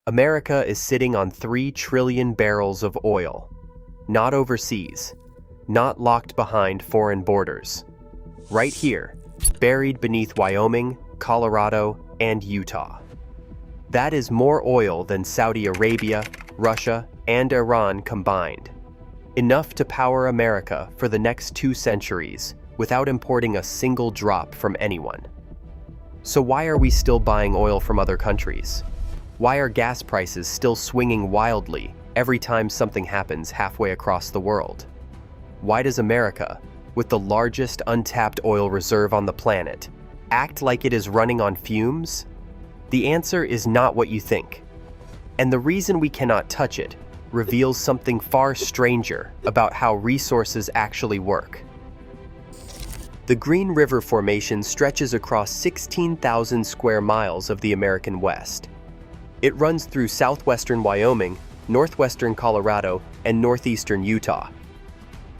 America is sitting on 3 trillion barrels of oil, not overseas, not locked behind foreign borders. Right here, buried beneath Wyoming, Colorado, and Utah. That is more oil than Saudi Arabia, Russia, and Iran combined. Enough to power America for the next 2 centuries without importing a single drop from anyone. So why are we still buying oil from other countries? Why are gas prices still swinging wildly every time something happens halfway across the world? Why does America, with the largest untapped oil reserve on the planet, act like it is running on fumes? The answer is not what you think. And the reason we cannot touch it reveals something far stranger about how resources actually work. The Green River Formation stretches across 16,000 square miles of the American West. It runs through southwestern Wyoming, northwestern Colorado, and northeastern Utah.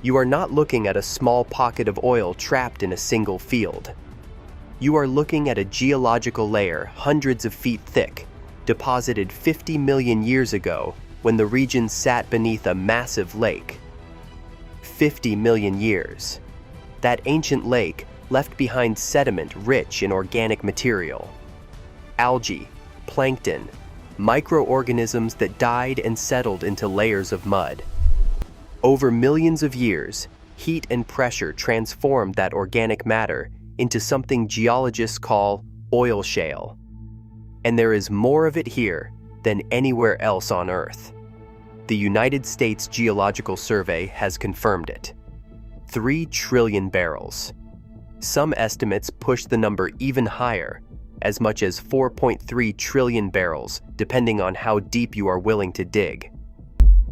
You are not looking at a small pocket of oil trapped in a single field. You are looking at a geological layer hundreds of feet thick, deposited 50 million years ago when the region sat beneath a massive lake. 50 million years. That ancient lake left behind sediment rich in organic material. Algae, plankton, microorganisms that died and settled into layers of mud. Over millions of years, heat and pressure transformed that organic matter into something geologists call oil shale. And there is more of it here than anywhere else on Earth. The United States Geological Survey has confirmed it. 3 trillion barrels. Some estimates push the number even higher, as much as 4.3 trillion barrels, depending on how deep you are willing to dig.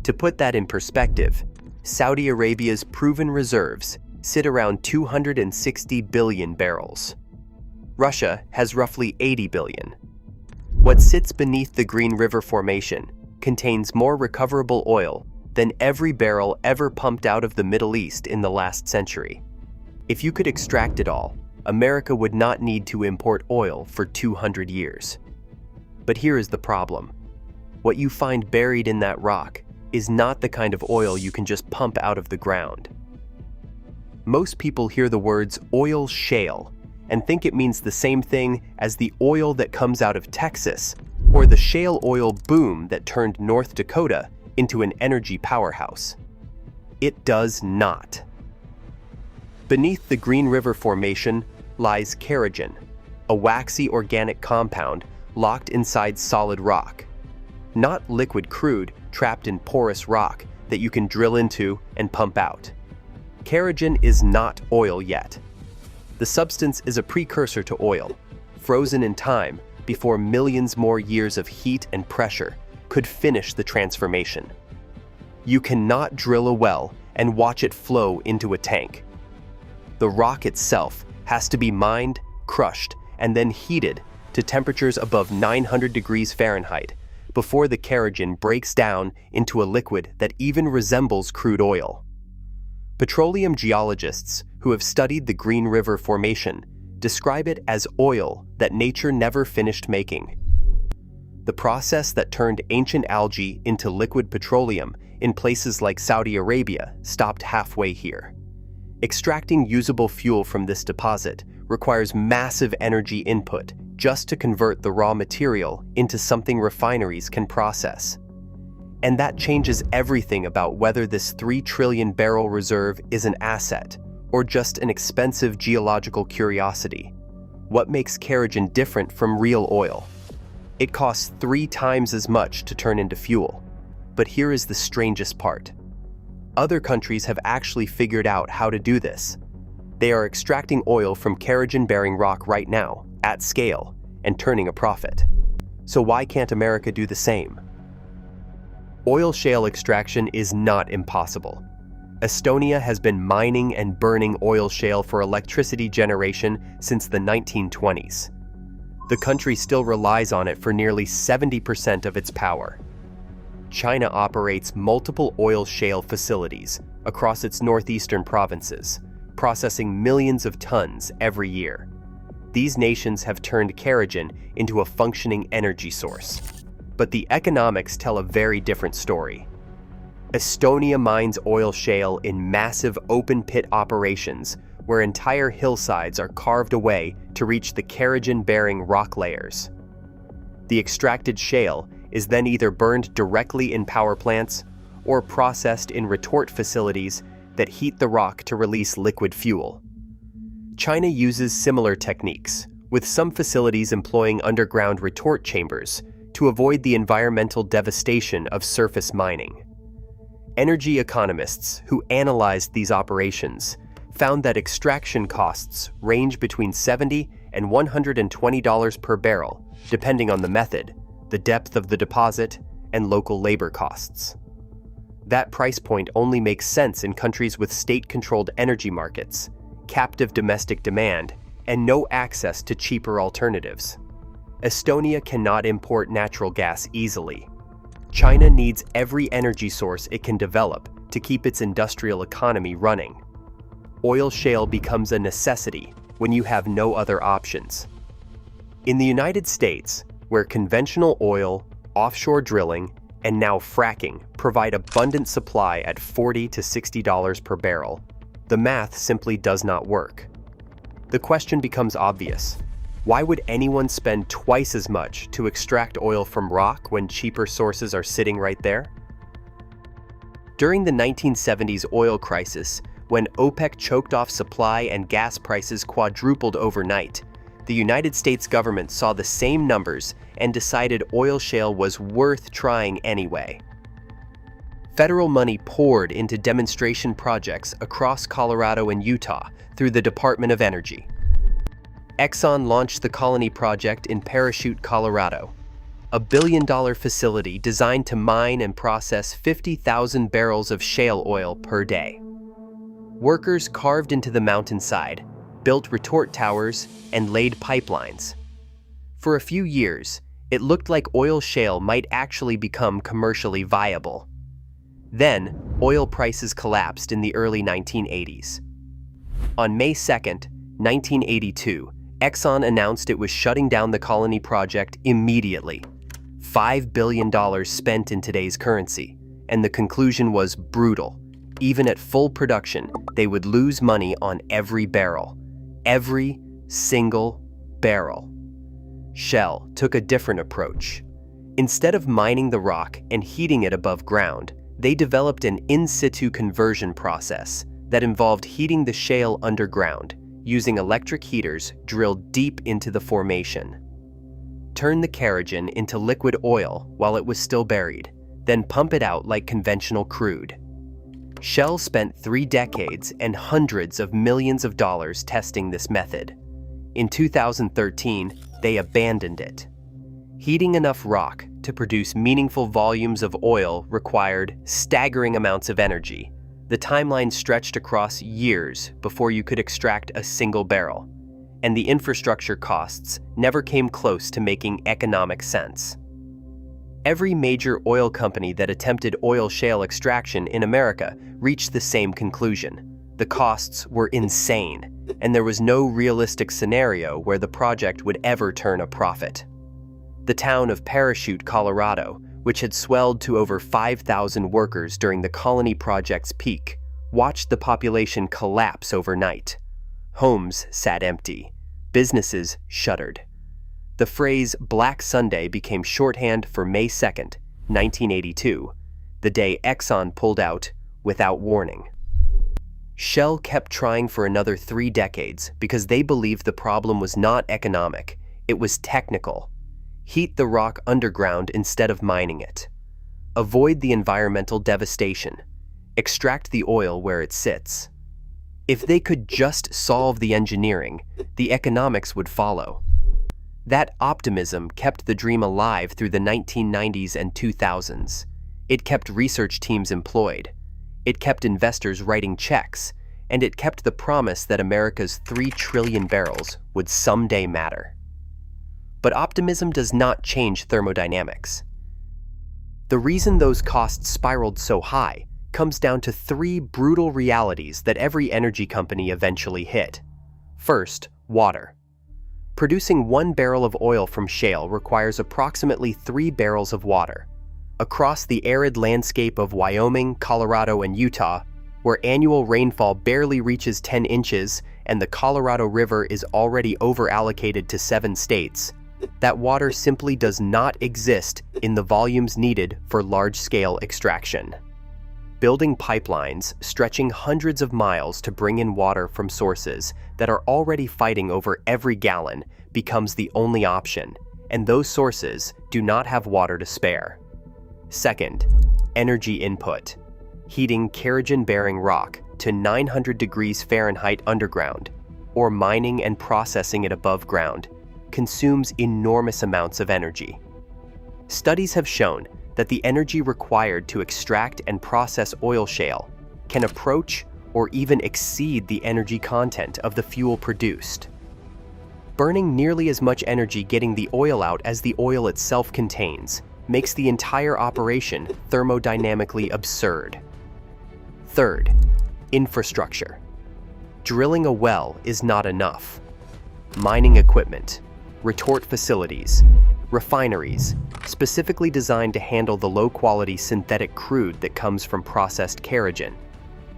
To put that in perspective, Saudi Arabia's proven reserves sit around 260 billion barrels. Russia has roughly 80 billion. What sits beneath the Green River Formation contains more recoverable oil than every barrel ever pumped out of the Middle East in the last century. If you could extract it all, America would not need to import oil for 200 years. But here is the problem. What you find buried in that rock is not the kind of oil you can just pump out of the ground. Most people hear the words oil shale and think it means the same thing as the oil that comes out of Texas or the shale oil boom that turned North Dakota into an energy powerhouse. It does not. Beneath the Green River Formation lies Kerogen, a waxy organic compound locked inside solid rock. Not liquid crude trapped in porous rock that you can drill into and pump out. Kerogen is not oil yet. The substance is a precursor to oil, frozen in time before millions more years of heat and pressure could finish the transformation. You cannot drill a well and watch it flow into a tank. The rock itself has to be mined, crushed, and then heated to temperatures above 900 degrees Fahrenheit before the kerogen breaks down into a liquid that even resembles crude oil. Petroleum geologists who have studied the Green River Formation describe it as oil that nature never finished making. The process that turned ancient algae into liquid petroleum in places like Saudi Arabia stopped halfway here. Extracting usable fuel from this deposit requires massive energy input just to convert the raw material into something refineries can process. And that changes everything about whether this 3 trillion barrel reserve is an asset or just an expensive geological curiosity. What makes kerogen different from real oil? It costs 3 times as much to turn into fuel. But here is the strangest part. Other countries have actually figured out how to do this. They are extracting oil from kerogen-bearing rock right now, at scale, and turning a profit. So why can't America do the same? Oil shale extraction is not impossible. Estonia has been mining and burning oil shale for electricity generation since the 1920s. The country still relies on it for nearly 70% of its power. China operates multiple oil shale facilities across its northeastern provinces, processing millions of tons every year. These nations have turned kerogen into a functioning energy source. But the economics tell a very different story. Estonia mines oil shale in massive open-pit operations where entire hillsides are carved away to reach the Kerogen-bearing rock layers. The extracted shale is then either burned directly in power plants or processed in retort facilities that heat the rock to release liquid fuel. China uses similar techniques, with some facilities employing underground retort chambers to avoid the environmental devastation of surface mining. Energy economists who analyzed these operations found that extraction costs range between $70 and $120 per barrel, depending on the method, the depth of the deposit, and local labor costs. That price point only makes sense in countries with state-controlled energy markets, captive domestic demand, and no access to cheaper alternatives. Estonia cannot import natural gas easily. China needs every energy source it can develop to keep its industrial economy running. Oil shale becomes a necessity when you have no other options. In the United States, where conventional oil, offshore drilling, and now fracking provide abundant supply at $40 to $60 per barrel, the math simply does not work. The question becomes obvious. Why would anyone spend twice as much to extract oil from rock when cheaper sources are sitting right there? During the 1970s oil crisis, when OPEC choked off supply and gas prices quadrupled overnight, the United States government saw the same numbers and decided oil shale was worth trying anyway. Federal money poured into demonstration projects across Colorado and Utah through the Department of Energy. Exxon launched the Colony Project in Parachute, Colorado, a billion-dollar facility designed to mine and process 50,000 barrels of shale oil per day. Workers carved into the mountainside, built retort towers, and laid pipelines. For a few years, it looked like oil shale might actually become commercially viable. Then, oil prices collapsed in the early 1980s. On May 2, 1982, Exxon announced it was shutting down the Colony Project immediately. $5 billion spent in today's currency, and the conclusion was brutal. Even at full production, they would lose money on every barrel. Every single barrel. Shell took a different approach. Instead of mining the rock and heating it above ground, they developed an in-situ conversion process that involved heating the shale underground, using electric heaters drilled deep into the formation. Turn the kerogen into liquid oil while it was still buried, then pump it out like conventional crude. Shell spent 3 decades and hundreds of millions of dollars testing this method. In 2013, they abandoned it. Heating enough rock to produce meaningful volumes of oil required staggering amounts of energy. The timeline stretched across years before you could extract a single barrel, and the infrastructure costs never came close to making economic sense. Every major oil company that attempted oil shale extraction in America reached the same conclusion. The costs were insane, and there was no realistic scenario where the project would ever turn a profit. The town of Parachute, Colorado, which had swelled to over 5,000 workers during the Colony Project's peak, watched the population collapse overnight. Homes sat empty. Businesses shuttered. The phrase Black Sunday became shorthand for May 2, 1982, the day Exxon pulled out without warning. Shell kept trying for another 3 decades because they believed the problem was not economic, it was technical. Heat the rock underground instead of mining it. Avoid the environmental devastation. Extract the oil where it sits. If they could just solve the engineering, the economics would follow. That optimism kept the dream alive through the 1990s and 2000s. It kept research teams employed. It kept investors writing checks, and it kept the promise that America's 3 trillion barrels would someday matter. But optimism does not change thermodynamics. The reason those costs spiraled so high comes down to 3 brutal realities that every energy company eventually hit. First, water. Producing 1 barrel of oil from shale requires approximately 3 barrels of water. Across the arid landscape of Wyoming, Colorado, and Utah, where annual rainfall barely reaches 10 inches and the Colorado River is already over-allocated to 7 states, that water simply does not exist in the volumes needed for large-scale extraction. Building pipelines stretching hundreds of miles to bring in water from sources that are already fighting over every gallon becomes the only option, and those sources do not have water to spare. Second, energy input. Heating Kerogen-bearing rock to 900 degrees Fahrenheit underground, or mining and processing it above ground, consumes enormous amounts of energy. Studies have shown that the energy required to extract and process oil shale can approach or even exceed the energy content of the fuel produced. Burning nearly as much energy getting the oil out as the oil itself contains makes the entire operation thermodynamically absurd. Third, infrastructure. Drilling a well is not enough. Mining equipment, retort facilities, refineries, specifically designed to handle the low-quality synthetic crude that comes from processed Kerogen,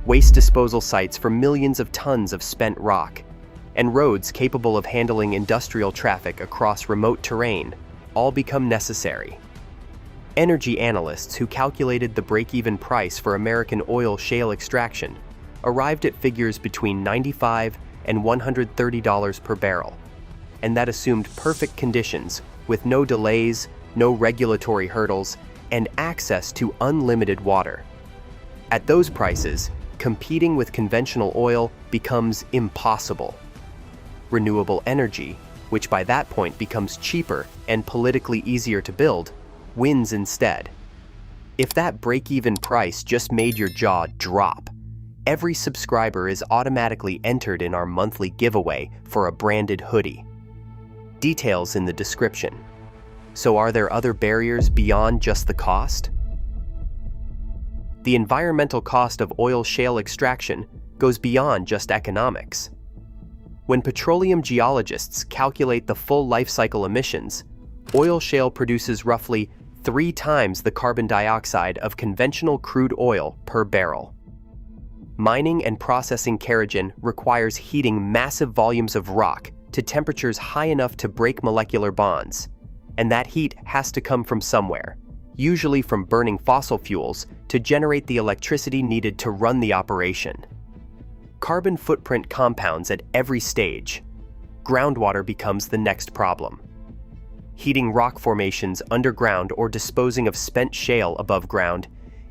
waste disposal sites for millions of tons of spent rock, and roads capable of handling industrial traffic across remote terrain all become necessary. Energy analysts who calculated the break-even price for American oil shale extraction arrived at figures between $95 and $130 per barrel, and that assumed perfect conditions with no delays, no regulatory hurdles, and access to unlimited water. At those prices, competing with conventional oil becomes impossible. Renewable energy, which by that point becomes cheaper and politically easier to build, wins instead. If that break-even price just made your jaw drop, every subscriber is automatically entered in our monthly giveaway for a branded hoodie. Details in the description. So are there other barriers beyond just the cost? The environmental cost of oil shale extraction goes beyond just economics. When petroleum geologists calculate the full life cycle emissions, oil shale produces roughly 3 times the carbon dioxide of conventional crude oil per barrel. Mining and processing Kerogen requires heating massive volumes of rock to temperatures high enough to break molecular bonds, and that heat has to come from somewhere, usually from burning fossil fuels to generate the electricity needed to run the operation. Carbon footprint compounds at every stage. Groundwater becomes the next problem. Heating rock formations underground or disposing of spent shale above ground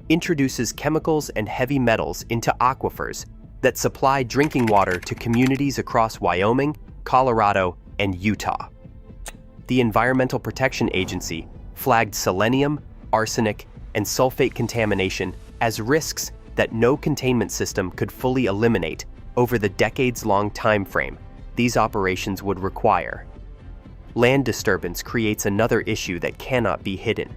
introduces chemicals and heavy metals into aquifers that supply drinking water to communities across Wyoming, Colorado, and Utah. The Environmental Protection Agency flagged selenium, arsenic, and sulfate contamination as risks that no containment system could fully eliminate over the decades-long time frame these operations would require. Land disturbance creates another issue that cannot be hidden.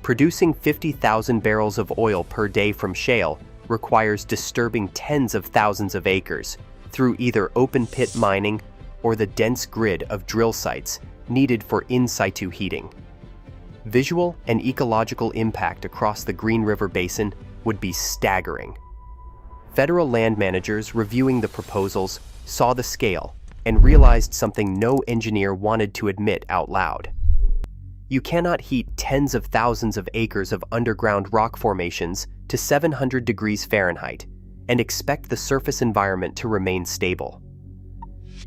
Producing 50,000 barrels of oil per day from shale requires disturbing tens of thousands of acres through either open-pit mining or the dense grid of drill sites needed for in-situ heating. Visual and ecological impact across the Green River Basin would be staggering. Federal land managers reviewing the proposals saw the scale and realized something no engineer wanted to admit out loud. You cannot heat tens of thousands of acres of underground rock formations to 700 degrees Fahrenheit and expect the surface environment to remain stable.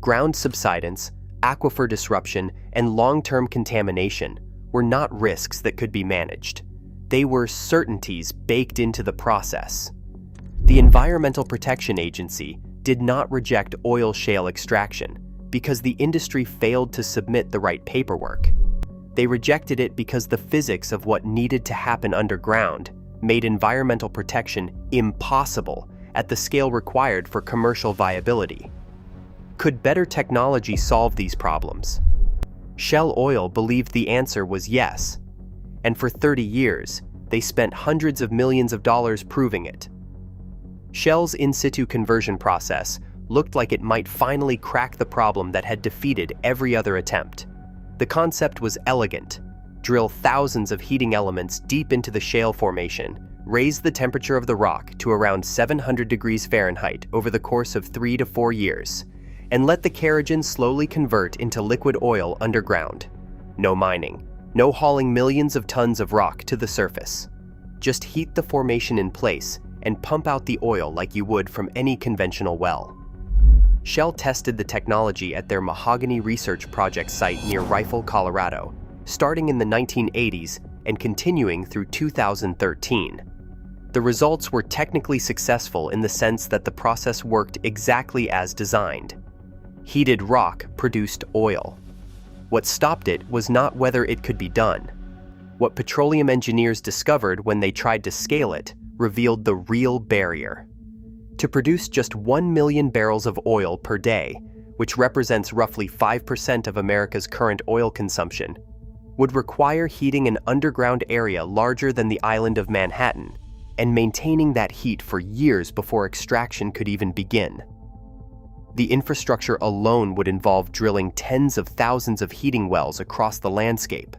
Ground subsidence, aquifer disruption, and long-term contamination were not risks that could be managed. They were certainties baked into the process. The Environmental Protection Agency did not reject oil shale extraction because the industry failed to submit the right paperwork. They rejected it because the physics of what needed to happen underground made environmental protection impossible at the scale required for commercial viability. Could better technology solve these problems? Shell Oil believed the answer was yes, and for 30 years, they spent hundreds of millions of dollars proving it. Shell's in-situ conversion process looked like it might finally crack the problem that had defeated every other attempt. The concept was elegant. Drill thousands of heating elements deep into the shale formation, raise the temperature of the rock to around 700 degrees Fahrenheit over the course of 3 to 4 years, and let the kerogen slowly convert into liquid oil underground. No mining, no hauling millions of tons of rock to the surface. Just heat the formation in place and pump out the oil like you would from any conventional well. Shell tested the technology at their Mahogany Research Project site near Rifle, Colorado, starting in the 1980s and continuing through 2013. The results were technically successful in the sense that the process worked exactly as designed. Heated rock produced oil. What stopped it was not whether it could be done. What petroleum engineers discovered when they tried to scale it revealed the real barrier. To produce just 1 million barrels of oil per day, which represents roughly 5% of America's current oil consumption, would require heating an underground area larger than the island of Manhattan and maintaining that heat for years before extraction could even begin. The infrastructure alone would involve drilling tens of thousands of heating wells across the landscape,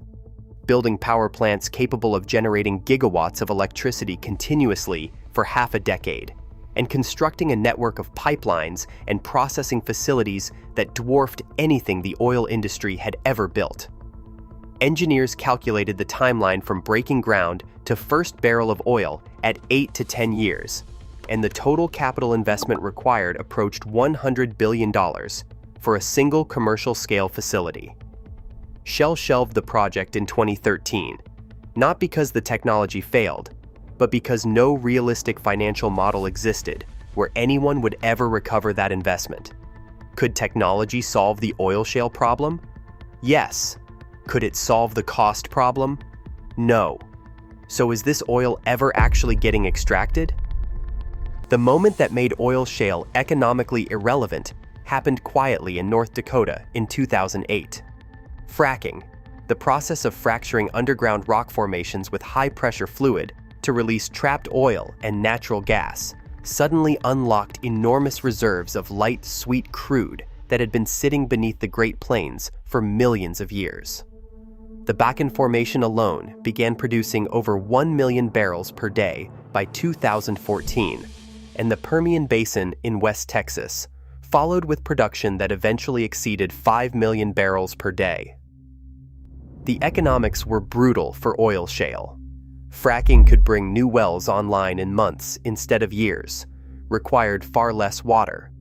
building power plants capable of generating gigawatts of electricity continuously for half a decade, and constructing a network of pipelines and processing facilities that dwarfed anything the oil industry had ever built. Engineers calculated the timeline from breaking ground to first barrel of oil at 8 to 10 years, and the total capital investment required approached $100 billion for a single commercial-scale facility. Shell shelved the project in 2013, not because the technology failed, but because no realistic financial model existed where anyone would ever recover that investment. Could technology solve the oil shale problem? Yes. Could it solve the cost problem? No. So is this oil ever actually getting extracted? The moment that made oil shale economically irrelevant happened quietly in North Dakota in 2008. Fracking, the process of fracturing underground rock formations with high-pressure fluid to release trapped oil and natural gas, suddenly unlocked enormous reserves of light, sweet crude that had been sitting beneath the Great Plains for millions of years. The Bakken Formation alone began producing over 1 million barrels per day by 2014, and the Permian Basin in West Texas followed with production that eventually exceeded 5 million barrels per day. The economics were brutal for oil shale. Fracking could bring new wells online in months instead of years, required far less water,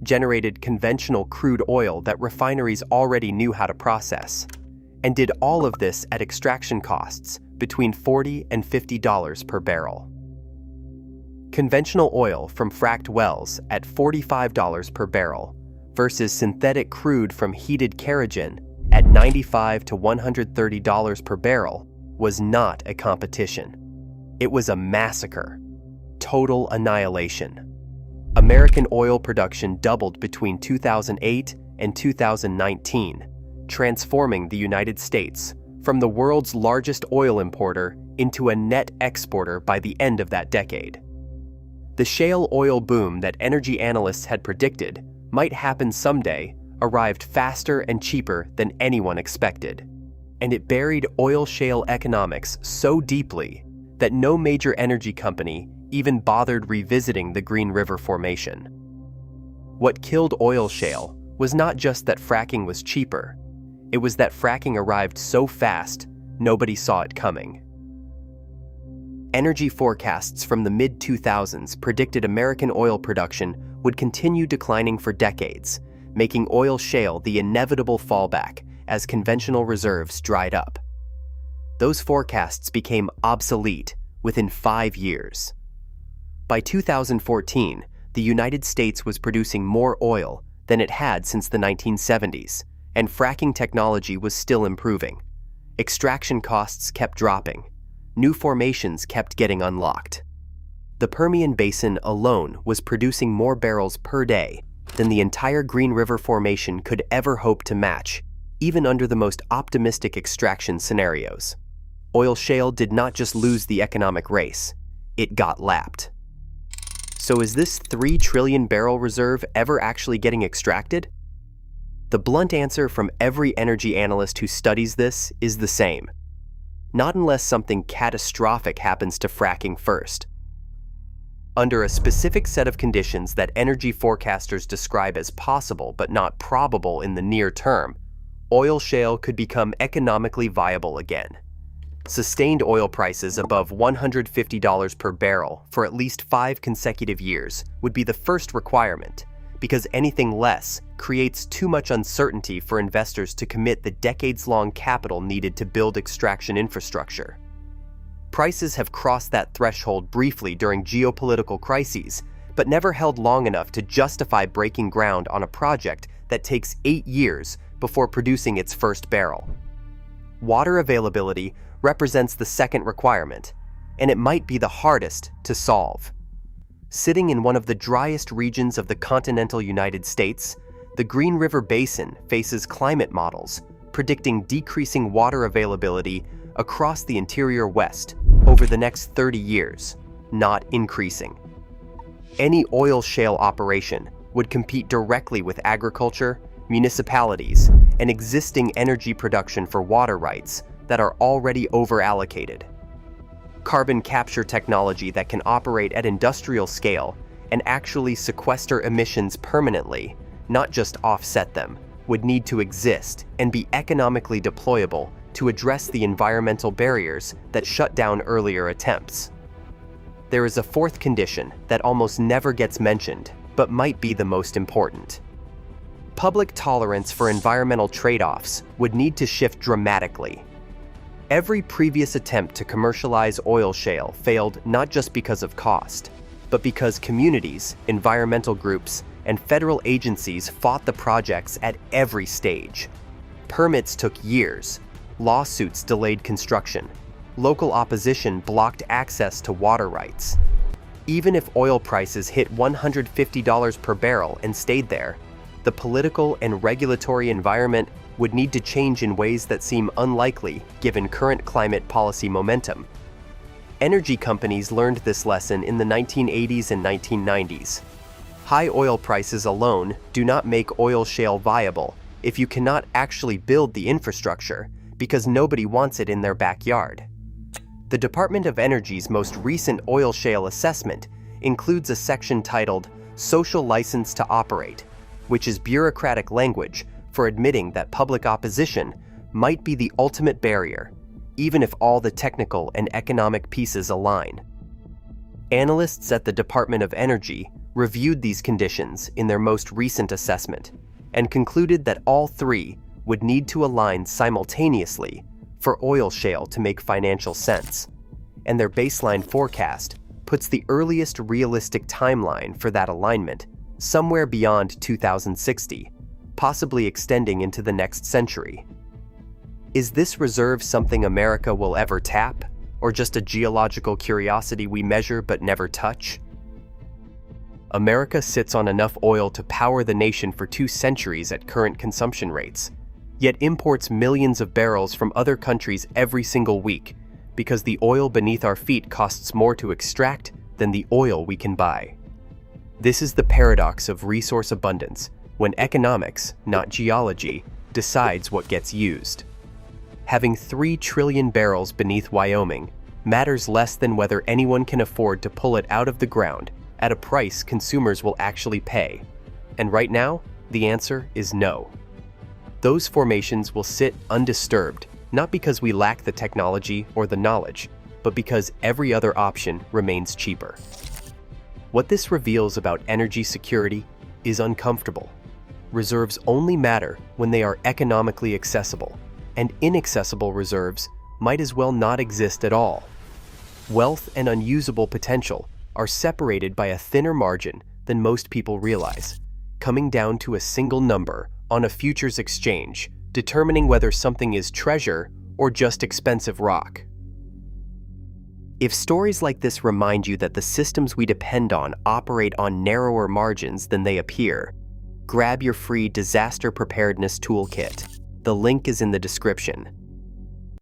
generated conventional crude oil that refineries already knew how to process, and did all of this at extraction costs between $40 and $50 per barrel. Conventional oil from fracked wells at $45 per barrel versus synthetic crude from heated kerogen at $95 to $130 per barrel was not a competition. It was a massacre. Total annihilation. American oil production doubled between 2008 and 2019, transforming the United States from the world's largest oil importer into a net exporter by the end of that decade. The shale oil boom that energy analysts had predicted might happen someday arrived faster and cheaper than anyone expected, and it buried oil shale economics so deeply that no major energy company even bothered revisiting the Green River Formation. What killed oil shale was not just that fracking was cheaper, it was that fracking arrived so fast, nobody saw it coming. Energy forecasts from the mid-2000s predicted American oil production would continue declining for decades, making oil shale the inevitable fallback as conventional reserves dried up. Those forecasts became obsolete within 5 years. By 2014, the United States was producing more oil than it had since the 1970s, and fracking technology was still improving. Extraction costs kept dropping. New formations kept getting unlocked. The Permian Basin alone was producing more barrels per day than the entire Green River Formation could ever hope to match, even under the most optimistic extraction scenarios. Oil shale did not just lose the economic race, it got lapped. So is this 3 trillion barrel reserve ever actually getting extracted? The blunt answer from every energy analyst who studies this is the same. Not unless something catastrophic happens to fracking first. Under a specific set of conditions that energy forecasters describe as possible but not probable in the near term, oil shale could become economically viable again. Sustained oil prices above $150 per barrel for at least 5 consecutive years would be the first requirement, because anything less creates too much uncertainty for investors to commit the decades-long capital needed to build extraction infrastructure. Prices have crossed that threshold briefly during geopolitical crises, but never held long enough to justify breaking ground on a project that takes 8 years before producing its first barrel. Water availability represents the second requirement, and it might be the hardest to solve. Sitting in one of the driest regions of the continental United States, the Green River Basin faces climate models predicting decreasing water availability across the interior West over the next 30 years, not increasing. Any oil shale operation would compete directly with agriculture, municipalities, and existing energy production for water rights that are already over-allocated. Carbon capture technology that can operate at industrial scale and actually sequester emissions permanently, not just offset them, would need to exist and be economically deployable to address the environmental barriers that shut down earlier attempts. There is a fourth condition that almost never gets mentioned, but might be the most important. Public tolerance for environmental trade-offs would need to shift dramatically. Every previous attempt to commercialize oil shale failed not just because of cost, but because communities, environmental groups, and federal agencies fought the projects at every stage. Permits took years, lawsuits delayed construction, local opposition blocked access to water rights. Even if oil prices hit $150 per barrel and stayed there, the political and regulatory environment would need to change in ways that seem unlikely given current climate policy momentum. Energy companies learned this lesson in the 1980s and 1990s. High oil prices alone do not make oil shale viable if you cannot actually build the infrastructure, because nobody wants it in their backyard. The Department of Energy's most recent oil shale assessment includes a section titled Social License to Operate, which is bureaucratic language for admitting that public opposition might be the ultimate barrier, even if all the technical and economic pieces align. Analysts at the Department of Energy reviewed these conditions in their most recent assessment and concluded that all three would need to align simultaneously for oil shale to make financial sense, and their baseline forecast puts the earliest realistic timeline for that alignment somewhere beyond 2060, possibly extending into the next century. Is this reserve something America will ever tap, or just a geological curiosity we measure but never touch? America sits on enough oil to power the nation for 2 centuries at current consumption rates, yet imports millions of barrels from other countries every single week because the oil beneath our feet costs more to extract than the oil we can buy. This is the paradox of resource abundance, when economics, not geology, decides what gets used. Having 3 trillion barrels beneath Wyoming matters less than whether anyone can afford to pull it out of the ground at a price consumers will actually pay. And right now, the answer is no. Those formations will sit undisturbed, not because we lack the technology or the knowledge, but because every other option remains cheaper. What this reveals about energy security is uncomfortable. Reserves only matter when they are economically accessible, and inaccessible reserves might as well not exist at all. Wealth and unusable potential are separated by a thinner margin than most people realize, coming down to a single number on a futures exchange, determining whether something is treasure or just expensive rock. If stories like this remind you that the systems we depend on operate on narrower margins than they appear, grab your free disaster preparedness toolkit. The link is in the description.